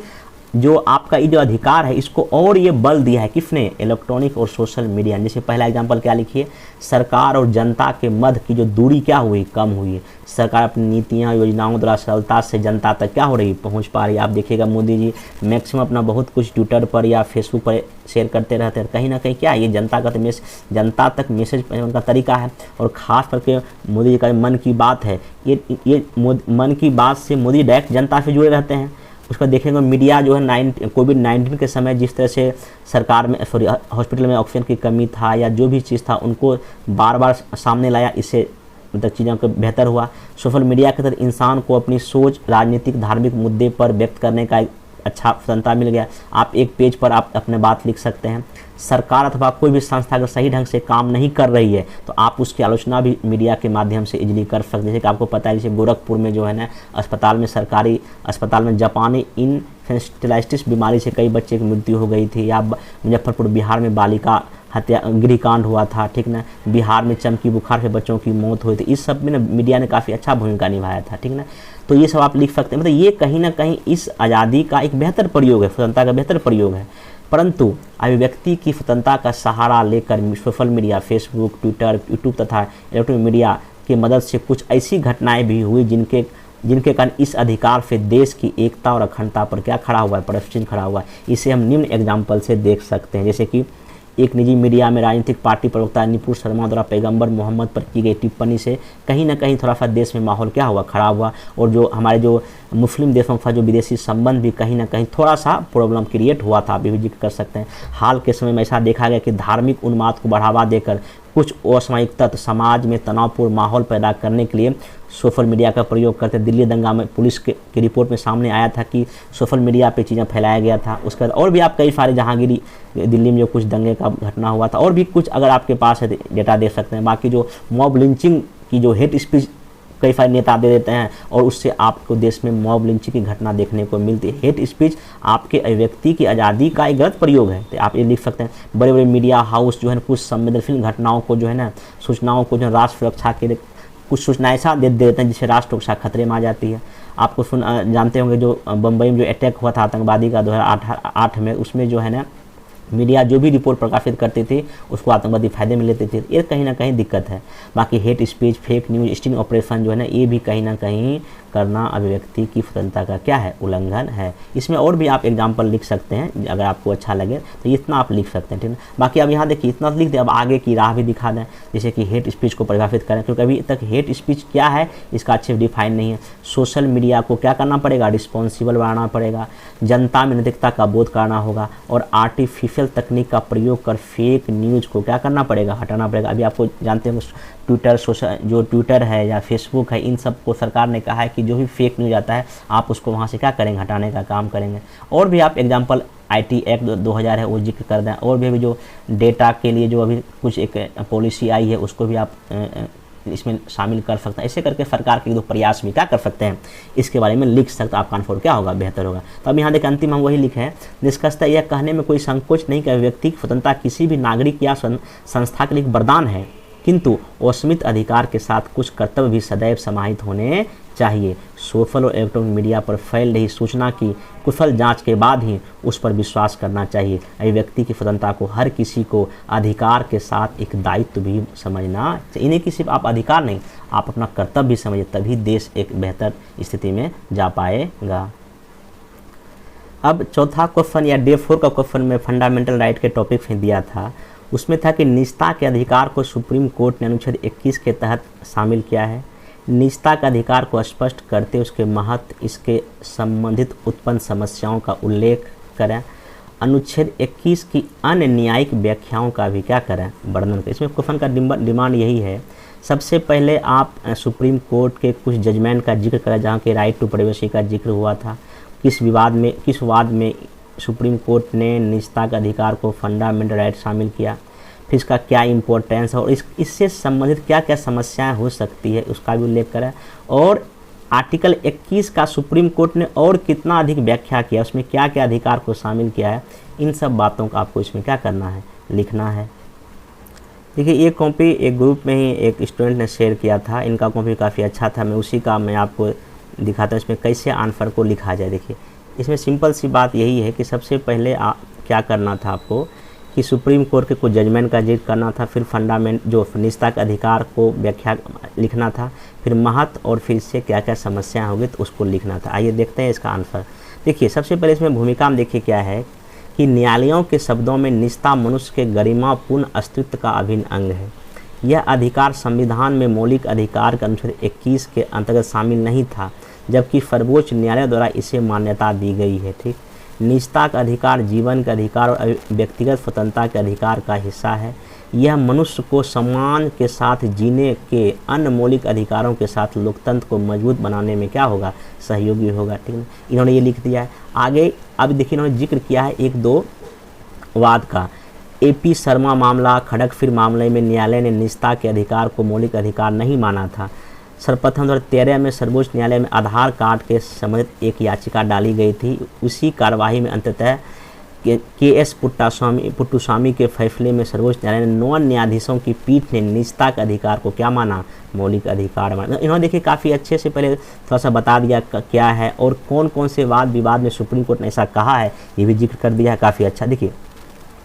जो आपका ये जो अधिकार है इसको और ये बल दिया है किसने, इलेक्ट्रॉनिक और सोशल मीडिया। जैसे पहला एग्जांपल क्या लिखिए, सरकार और जनता के मध्य की जो दूरी क्या हुई, कम हुई है। सरकार अपनी नीतियां योजनाओं द्वारा सरलता से जनता तक क्या हो रही, पहुंच पा रही है। आप देखिएगा मोदी जी मैक्सिमम अपना बहुत कुछ ट्विटर पर या फेसबुक पर शेयर करते रहते हैं। कहीं ना कहीं क्या ये जनता तक मैसेज उनका तरीका है। और ख़ास करके मोदी जी का मन की बात है, ये मन की बात से मोदी डायरेक्ट जनता से जुड़े रहते हैं। उसका देखेंगे मीडिया जो है कोविड-19 के समय जिस तरह से सरकार में हॉस्पिटल में ऑक्सीजन की कमी था या जो भी चीज़ था उनको बार बार सामने लाया, इससे मतलब चीज़ों को बेहतर हुआ। सोशल मीडिया के तहत इंसान को अपनी सोच राजनीतिक धार्मिक मुद्दे पर व्यक्त करने का अच्छा स्वतंत्रता मिल गया। आप एक पेज पर आप अपने बात लिख सकते हैं। सरकार अथवा कोई भी संस्था अगर सही ढंग से काम नहीं कर रही है तो आप उसकी आलोचना भी मीडिया के माध्यम से इजीली कर सकते हैं। जैसे कि आपको पता है, जैसे गोरखपुर में जो है ना अस्पताल में, सरकारी अस्पताल में जापानी इन्फेस्टिलाइटिस बीमारी से कई बच्चे की मृत्यु हो गई थी, या मुजफ्फरपुर बिहार में बालिका हत्या गृहकांड हुआ था, ठीक ना, बिहार में चमकी बुखार से बच्चों की मौत हुई थी। इस सब में ना मीडिया ने काफ़ी अच्छा भूमिका निभाया था, ठीक ना। तो ये सब आप लिख सकते हैं। मतलब ये कहीं ना कहीं इस आज़ादी का एक बेहतर प्रयोग है, स्वतंत्रता का बेहतर प्रयोग है। परंतु अभिव्यक्ति की स्वतंत्रता का सहारा लेकर social media, Facebook, Twitter, YouTube तथा इलेक्ट्रॉनिक मीडिया की मदद से कुछ ऐसी घटनाएं भी हुई जिनके कारण इस अधिकार से देश की एकता और अखंडता पर क्या खड़ा हुआ है, प्रश्न खड़ा हुआ है। इसे हम निम्न एग्जाम्पल से देख सकते हैं। जैसे कि एक निजी मीडिया में राजनीतिक पार्टी प्रवक्ता निपुण शर्मा द्वारा पैगंबर मोहम्मद पर की गई टिप्पणी से कहीं ना कहीं थोड़ा सा देश में माहौल क्या हुआ, खराब हुआ। और जो हमारे जो मुस्लिम देशों का जो विदेशी संबंध भी कहीं ना कहीं थोड़ा सा प्रॉब्लम क्रिएट हुआ था, अभी भी जिक्र कर सकते हैं। हाल के समय में ऐसा देखा गया कि धार्मिक उन्माद को बढ़ावा देकर कुछ असामयिक तत्व समाज में तनावपूर्ण माहौल पैदा करने के लिए सोशल मीडिया का प्रयोग करते। दिल्ली दंगा में पुलिस की रिपोर्ट में सामने आया था कि सोशल मीडिया पे चीज़ें फैलाया गया था। उसके बाद और भी आप कई सारे जहांगीरी दिल्ली में जो कुछ दंगे का घटना हुआ था, और भी कुछ अगर आपके पास है डेटा देख सकते हैं। बाकी जो मॉब लिंचिंग की जो हेट स्पीच कई सारे नेता दे देते हैं और उससे आपको देश में मॉब लिंचिंग की घटना देखने को मिलती है। हेट स्पीच आपके अभिव्यक्ति की आज़ादी का एक गलत प्रयोग है। तो आप ये लिख सकते हैं। बड़े बड़े मीडिया हाउस जो है कुछ संवेदनशील घटनाओं को जो है ना, सूचनाओं को जो राष्ट्र सुरक्षा के लिए कुछ सूचना ऐसा दे देते हैं जिससे राष्ट्र सुरक्षा खतरे में आ जाती है। आपको जानते होंगे जो बम्बई में जो अटैक हुआ था आतंकवादी का 2008 में, उसमें जो है ना मीडिया जो भी रिपोर्ट प्रकाशित करती थी उसको आतंकवादी फायदे में लेते थे। ये कहीं ना कहीं दिक्कत है। बाकी hate speech, fake news, sting operation जो है ना, ये भी कहीं ना कहीं करना अभिव्यक्ति की स्वतंत्रता का क्या है, उल्लंघन है। इसमें और भी आप एग्जाम्पल लिख सकते हैं, अगर आपको अच्छा लगे तो इतना आप लिख सकते हैं, ठीक है। बाकी अब यहाँ देखिए इतना लिख दें, अब आगे की राह भी दिखा दें, जैसे कि हेट स्पीच को परिभाषित करें, क्योंकि अभी तक हेट स्पीच क्या है इसका अच्छे से डिफाइन नहीं है। सोशल मीडिया को क्या करना पड़ेगा, रिस्पॉन्सिबल बनाना पड़ेगा, जनता में नैतिकता का बोध करना होगा, और आर्टिफिशियल तकनीक का प्रयोग कर फेक न्यूज़ को क्या करना पड़ेगा, हटाना पड़ेगा। अभी आपको जानते हैं ट्विटर है या फेसबुक है, इन सब को सरकार ने कहा है कि जो भी फेक न्यूज़ आता है आप उसको वहाँ से क्या करेंगे, हटाने का काम करेंगे। और भी आप एग्जांपल IT एक्ट 2000 है वो जिक्र कर दें। और भी जो डेटा के लिए जो अभी कुछ एक पॉलिसी आई है उसको भी आप इसमें शामिल कर सकते हैं। ऐसे करके सरकार के दो प्रयास भी क्या कर सकते हैं, इसके बारे में लिख सकते हैं। आपका आंसर क्या होगा, बेहतर होगा। तो अब यहाँ देखिए अंतिम हम वही लिखे हैं। निष्कर्षतः यह कहने में कोई संकोच नहीं कि व्यक्ति की स्वतंत्रता किसी भी नागरिक या संस्था के लिए वरदान है, किंतु असीमित अधिकार के साथ कुछ कर्तव्य भी सदैव समाहित होने चाहिए। सोशल और इलेक्ट्रॉनिक मीडिया पर फैल रही सूचना की कुशल जांच के बाद ही उस पर विश्वास करना चाहिए। अभिव्यक्ति की स्वतंत्रता को हर किसी को अधिकार के साथ एक दायित्व भी समझना चाहिए। इन्हें कि सिर्फ आप अधिकार नहीं, आप अपना कर्तव्य भी समझिए, तभी देश एक बेहतर स्थिति में जा पाएगा। अब चौथा क्वेश्चन या डे 4 का क्वेश्चन में फंडामेंटल राइट के टॉपिक में दिया था, उसमें था कि निजता के अधिकार को सुप्रीम कोर्ट ने अनुच्छेद 21 के तहत शामिल किया है। निजता के अधिकार को स्पष्ट करते उसके महत्व, इसके संबंधित उत्पन्न समस्याओं का उल्लेख करें। अनुच्छेद 21 की अन्य न्यायिक व्याख्याओं का भी क्या करें, वर्णन करें। इसमें क्वेश्चन का डिमांड यही है, सबसे पहले आप सुप्रीम कोर्ट के कुछ जजमेंट का जिक्र करें जहाँ के राइट टू प्राइवेसी का जिक्र हुआ था। किस वाद में सुप्रीम कोर्ट ने निजता के अधिकार को फंडामेंटल राइट शामिल किया, फिर इसका क्या इम्पोर्टेंस है और इससे संबंधित क्या क्या समस्याएं हो सकती है उसका भी उल्लेख करें। और आर्टिकल 21 का सुप्रीम कोर्ट ने और कितना अधिक व्याख्या किया, उसमें क्या क्या अधिकार को शामिल किया है, इन सब बातों का आपको इसमें क्या करना है, लिखना है। देखिए ये कॉपी एक ग्रुप में ही एक स्टूडेंट ने शेयर किया था, इनका कॉपी काफ़ी अच्छा था, मैं आपको दिखाता हूँ इसमें कैसे आंसर को लिखा जाए। देखिए इसमें सिंपल सी बात यही है कि सबसे पहले क्या करना था आपको कि सुप्रीम कोर्ट के कुछ जजमेंट का जिक्र करना था, फिर फंडामेंट जो निजता के अधिकार को व्याख्या लिखना था, फिर महत्व और फिर इससे क्या क्या समस्याएं होगी तो उसको लिखना था। आइए देखते हैं इसका आंसर। देखिए सबसे पहले इसमें भूमिका में देखिए क्या है कि न्यायालयों के शब्दों में निजता मनुष्य के गरिमापूर्ण अस्तित्व का अभिन्न अंग है। यह अधिकार संविधान में मौलिक अधिकार के अनुच्छेद 21 के अंतर्गत शामिल नहीं था, जबकि सर्वोच्च न्यायालय द्वारा इसे मान्यता दी गई है। ठीक, निजता का अधिकार जीवन का अधिकार और व्यक्तिगत स्वतंत्रता के अधिकार का हिस्सा है। यह मनुष्य को सम्मान के साथ जीने के अन्य मौलिक अधिकारों के साथ लोकतंत्र को मजबूत बनाने में क्या होगा, सहयोगी होगा। ठीक है, इन्होंने ये लिख दिया है। आगे अब देखिए इन्होंने जिक्र किया है एक दो वाद का। AP शर्मा मामला, खड़गपुर मामले में न्यायालय ने निजता के अधिकार को मौलिक अधिकार नहीं माना था। सर्वप्रथम 2013 में सर्वोच्च न्यायालय में आधार कार्ड के संबंधित एक याचिका डाली गई थी। उसी कार्यवाही में अंततः KS पुट्टुस्वामी के फैसले में सर्वोच्च न्यायालय ने 9 न्यायाधीशों की पीठ ने निजता के अधिकार को क्या माना, मौलिक अधिकार माना। इन्होंने देखिए काफ़ी अच्छे से पहले थोड़ा सा बता दिया क्या है और कौन कौन से वाद विवाद में सुप्रीम कोर्ट ने ऐसा कहा है, ये भी जिक्र कर दिया है। काफ़ी अच्छा। देखिए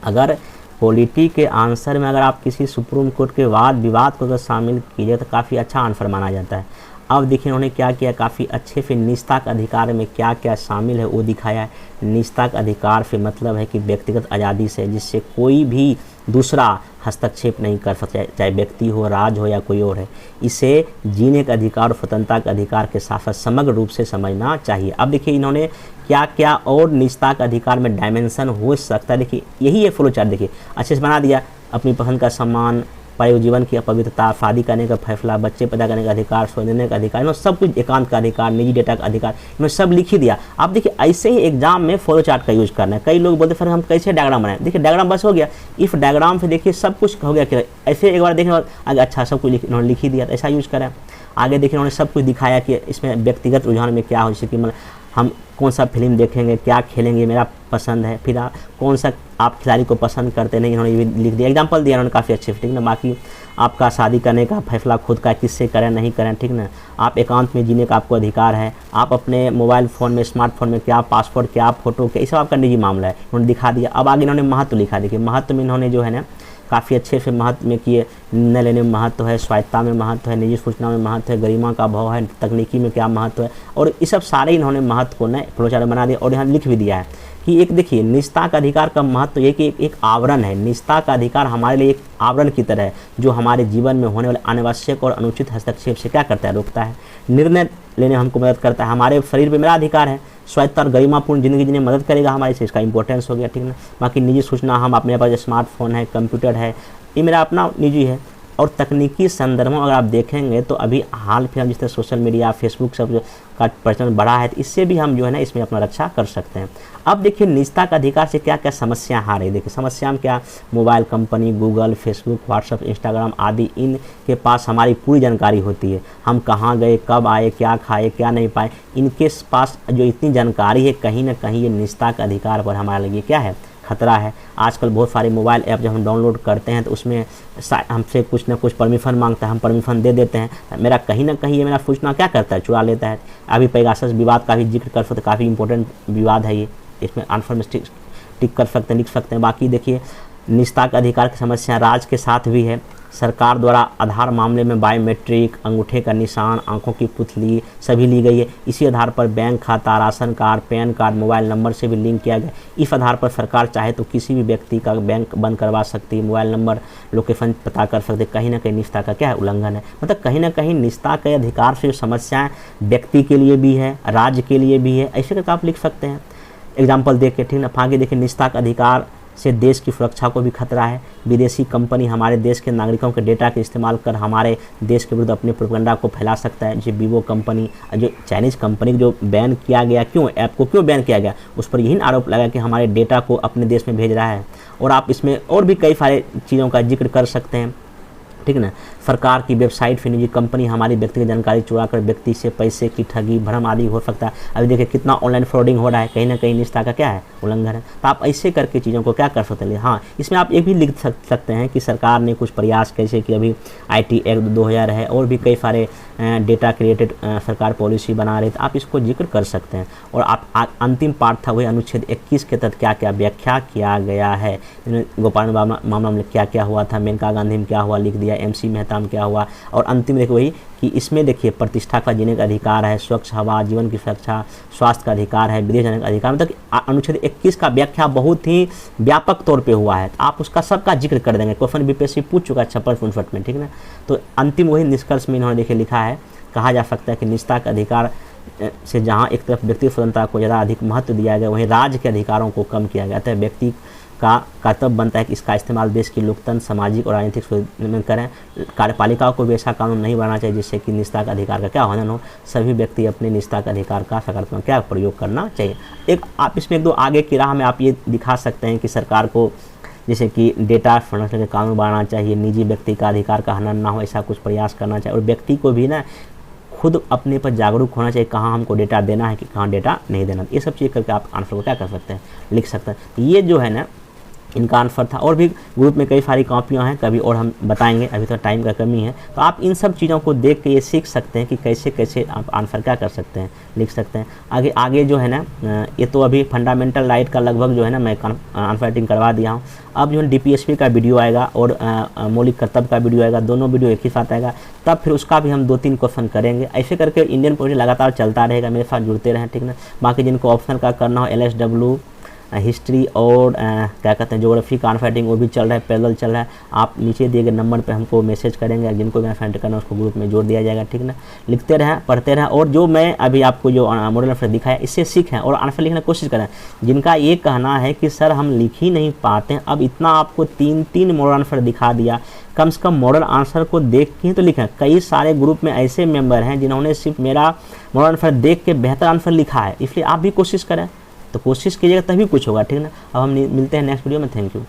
अगर पॉलिटी के आंसर में अगर आप किसी सुप्रीम कोर्ट के वाद विवाद को अगर शामिल कीजिए तो काफ़ी अच्छा आंसर माना जाता है। अब देखिए उन्होंने क्या किया, काफ़ी अच्छे से निजता के अधिकार में क्या क्या शामिल है वो दिखाया है। निजता का अधिकार से मतलब है कि व्यक्तिगत आज़ादी से, जिससे कोई भी दूसरा हस्तक्षेप नहीं कर सकता, चाहे व्यक्ति हो, राज हो या कोई और है। इसे जीने का अधिकार और स्वतंत्रता के अधिकार के साथ साथ समग्र रूप से समझना चाहिए। अब देखिए इन्होंने क्या क्या और निजता का अधिकार में डायमेंशन हो सकता है। देखिए यही है फ्लो चार्ट, देखिए अच्छे से बना दिया। अपनी पसंद का सम्मान, पारिवारिक जीवन की अपवित्रता, शादी करने का फैसला, बच्चे पैदा करने का अधिकार, स्व निर्णय का अधिकार, इन्होंने सब कुछ, एकांत का अधिकार, निजी डेटा का अधिकार, इन्होंने सब लिख ही दिया। अब देखिए ऐसे ही एग्जाम में फ्लो चार्ट का यूज करना है। कई लोग बोलते फिर हम कैसे डायग्राम बनाएं। देखिए डायग्राम बस हो गया, इफ डायग्राम से देखिए सब कुछ हो गया। कि ऐसे एक बार देखने आगे अच्छा सब कुछ इन्होंने लिख ही दिया, तो ऐसा यूज करें। आगे देखिए उन्होंने सब कुछ दिखाया कि इसमें व्यक्तिगत रुझान में क्या हो, जैसे कि हम कौन सा फिल्म देखेंगे, क्या खेलेंगे, मेरा पसंद है। फिर कौन सा आप खिलाड़ी को पसंद करते नहीं, इन्होंने ये लिख दिया। एग्जाम्पल दिया उन्होंने काफ़ी अच्छे, ठीक ना। बाकी आपका शादी करने का फैसला खुद का, किससे करें नहीं करें, ठीक ना। आप एकांत में जीने का आपको अधिकार है। आप अपने मोबाइल फ़ोन में, स्मार्टफोन में क्या पासवर्ड, क्या फ़ोटो, क्या, ये सब आपका निजी मामला है, उन्होंने दिखा दिया। अब आगे इन्होंने महत्व लिखा। देखिए महत्व में इन्होंने जो है ना काफ़ी अच्छे से महत्व में किए। निर्णय लेने में महत्व है, स्वायत्तता में महत्व है, निजी सूचना में महत्व है, गरिमा का भाव है, तकनीकी में क्या महत्व है, और ये सब सारे इन्होंने महत्व को नए फ्लोचार्ट बना दिया। और यहाँ लिख भी दिया है कि एक देखिए निजता का अधिकार का महत्व ये कि एक आवरण है। निजता का अधिकार हमारे लिए एक आवरण की तरह है जो हमारे जीवन में होने वाले अनावश्यक और अनुचित हस्तक्षेप से क्या करता है, रोकता है। निर्णय लेने में हमको मदद करता है। हमारे शरीर पे मेरा अधिकार है। स्वायत्त और गरिमापूर्ण जिंदगी जीने में मदद करेगा हमारे से, इसका इंपॉर्टेंस हो गया, ठीक है। बाकी निजी सूचना, हम अपने पास स्मार्टफोन है, कंप्यूटर है, ये मेरा अपना निजी है। और तकनीकी संदर्भों अगर आप देखेंगे तो अभी हाल फिलहाल जिस तरह सोशल मीडिया, फेसबुक सब का प्रचलन बढ़ा है, तो इससे भी हम जो है ना इसमें अपना रक्षा कर सकते हैं। अब देखिए निजता का अधिकार से क्या क्या समस्या आ रही है। देखिए समस्या में क्या, mobile company, Google, Facebook, WhatsApp, Instagram आदि, इनके पास हमारी पूरी जानकारी होती है। हम कहाँ गए, कब आए, क्या खाए, क्या नहीं पाए, इनके पास जो इतनी जानकारी है, कहीं ना कहीं ये निजता का अधिकार पर हमारे लिए क्या है, खतरा है। आजकल बहुत सारे मोबाइल ऐप जब हम डाउनलोड करते हैं तो उसमें हमसे कुछ ना कुछ परमिशन मांगता है, हम परमिशन दे देते हैं। मेरा कहीं ना कहीं ये मेरा सूचना क्या करता है, चुरा लेता है। अभी पेगासस विवाद का भी जिक्र कर सकते, काफ़ी इंपॉर्टेंट विवाद है ये, इसमें आंसर में टिक कर सकते हैं, लिख सकते हैं। बाकी देखिए निजता के अधिकार की समस्या राज्य के साथ भी है। सरकार द्वारा आधार मामले में बायोमेट्रिक, अंगूठे का निशान, आंखों की पुतली सभी ली गई है। इसी आधार पर बैंक खाता, ration card, pan card, mobile number से भी लिंक किया गया। इस आधार पर सरकार चाहे तो किसी भी व्यक्ति का बैंक बंद करवा सकती है, मोबाइल नंबर, लोकेशन पता कर सकते। कहीं ना कहीं निजता का क्या है, उल्लंघन है। मतलब कहीं ना कहीं निजता के अधिकार से जो समस्याएँ व्यक्ति के लिए भी है, राज्य के लिए भी है, ऐसे करके आप लिख सकते हैं एग्जाम्पल देख के, ठीक ना। आगे देखिए निजता का अधिकार से देश की सुरक्षा को भी खतरा है। विदेशी कंपनी हमारे देश के नागरिकों के डेटा के इस्तेमाल कर हमारे देश के विरुद्ध अपने प्रोपेगेंडा को फैला सकता है। जैसे वीवो कंपनी, जो चाइनीज़ कंपनी जो बैन किया गया, क्यों ऐप को क्यों बैन किया गया, उस पर यही आरोप लगा कि हमारे डेटा को अपने देश में भेज रहा है। और आप इसमें और भी कई सारे चीज़ों का जिक्र कर सकते हैं, ठीक ना। सरकार की वेबसाइट से निजी कंपनी हमारी व्यक्तिगत जानकारी चुरा कर व्यक्ति से पैसे की ठगी, भ्रम आदि हो सकता है। अभी देखिए कितना ऑनलाइन फ्रॉडिंग हो रहा है, कहीं ना कहीं निजता का क्या है, उल्लंघन है। तो आप ऐसे करके चीज़ों को क्या कर सकते हैं। हाँ, इसमें आप ये भी लिख सकते हैं कि सरकार ने कुछ प्रयास कैसे कि अभी IT एक्ट 2000 है और भी कई सारे डेटा क्रिएटेड सरकार पॉलिसी बना रही, तो आप इसको जिक्र कर सकते हैं। और आप अंतिम पार्ट था वही अनुच्छेद 21 के तहत क्या क्या व्याख्या किया गया है। गोपाल मामला में क्या क्या हुआ था, मेनका गांधी में क्या हुआ लिख दिया, MC मेहता में क्या हुआ। और अंतिम देखिए वही कि इसमें देखिए प्रतिष्ठा का जीने का अधिकार है, स्वच्छ हवा, जीवन की सुरक्षा, स्वास्थ्य का अधिकार है, विदेश जाने का अधिकार। मतलब अनुच्छेद 21 का व्याख्या बहुत ही व्यापक तौर पे हुआ है, तो आप उसका सबका जिक्र कर देंगे। क्वेश्चन BPSC पूछ चुका है 56 में, ठीक है ना। तो अंतिम वही निष्कर्ष में इन्होंने देखिए लिखा है, कहा जा सकता है कि निजता का अधिकार से जहाँ एक तरफ व्यक्तिगत स्वतंत्रता को ज़्यादा अधिक महत्व दिया गया, वहीं राज्य के अधिकारों को कम किया गया। अतः व्यक्ति का कर्तव्य बनता है कि इसका इस्तेमाल देश की लोकतंत्र, सामाजिक और राजनीतिक सुधार में करें। कार्यपालिकाओं को भी ऐसा कानून नहीं बनाना चाहिए जिससे कि निजता का अधिकार का क्या हनन हो। सभी व्यक्ति अपने निजता का अधिकार का सकारात्मक क्या प्रयोग करना चाहिए। एक आप इसमें एक दो आगे की राह में आप ये दिखा सकते हैं कि सरकार को जैसे कि डेटा संरक्षण के कानून बनाना चाहिए, निजी व्यक्ति का अधिकार का हनन ना हो, ऐसा कुछ प्रयास करना चाहिए। और व्यक्ति को भी ना खुद अपने पर जागरूक होना चाहिए, कहाँ हमको डेटा देना है कि कहाँ डेटा नहीं देना। ये सब चीज़ करके आप आंसर को क्या कर सकते हैं, लिख सकते हैं। ये जो है ना इनका आंसर था। और भी ग्रुप में कई सारी कॉपियाँ हैं, कभी और हम बताएंगे, अभी तो टाइम का कमी है। तो आप इन सब चीज़ों को देख के ये सीख सकते हैं कि कैसे कैसे आप आंसर क्या कर सकते हैं, लिख सकते हैं। आगे जो है ना ये तो अभी फंडामेंटल राइट का लगभग जो है ना मैं आंसर राइटिंग करवा दिया हूँ। अब जो है DPSP का वीडियो आएगा और मौलिक कर्तव्य का वीडियो आएगा, दोनों वीडियो एक ही साथ आएगा। तब फिर उसका भी हम 2-3 क्वेश्चन करेंगे। ऐसे करके इंडियन पॉलिटी लगातार चलता रहेगा, मेरे साथ जुड़ते रहें, ठीक ना। बाकी जिनको ऑप्शनल का करना हो LSW हिस्ट्री और क्या कहते हैं ज्योग्राफी का आंसर राइटिंग वो भी चल रहा है, पैरेलल चल रहा है। आप नीचे दिए गए नंबर पे हमको मैसेज करेंगे, जिनको भी आंसर राइटिंग करना है उसको ग्रुप में जोड़ दिया जाएगा, ठीक ना। लिखते रहें, पढ़ते रहें, और जो मैं अभी आपको जो मॉडल आंसर दिखाया इससे सीखें और आंसर लिखने की कोशिश करें। जिनका ये कहना है कि सर हम लिख ही नहीं पाते हैं, अब इतना आपको 3 मॉडल आंसर दिखा दिया, कम से कम मॉडल आंसर को देख के तो लिखें। कई सारे ग्रुप में ऐसे मेंबर हैं जिन्होंने सिर्फ मेरा मॉडल आंसर देख के बेहतर आंसर लिखा है, इसलिए आप भी कोशिश करें। तो कोशिश कीजिएगा तभी कुछ होगा, ठीक ना। अब हम मिलते हैं नेक्स्ट वीडियो में। Thank you.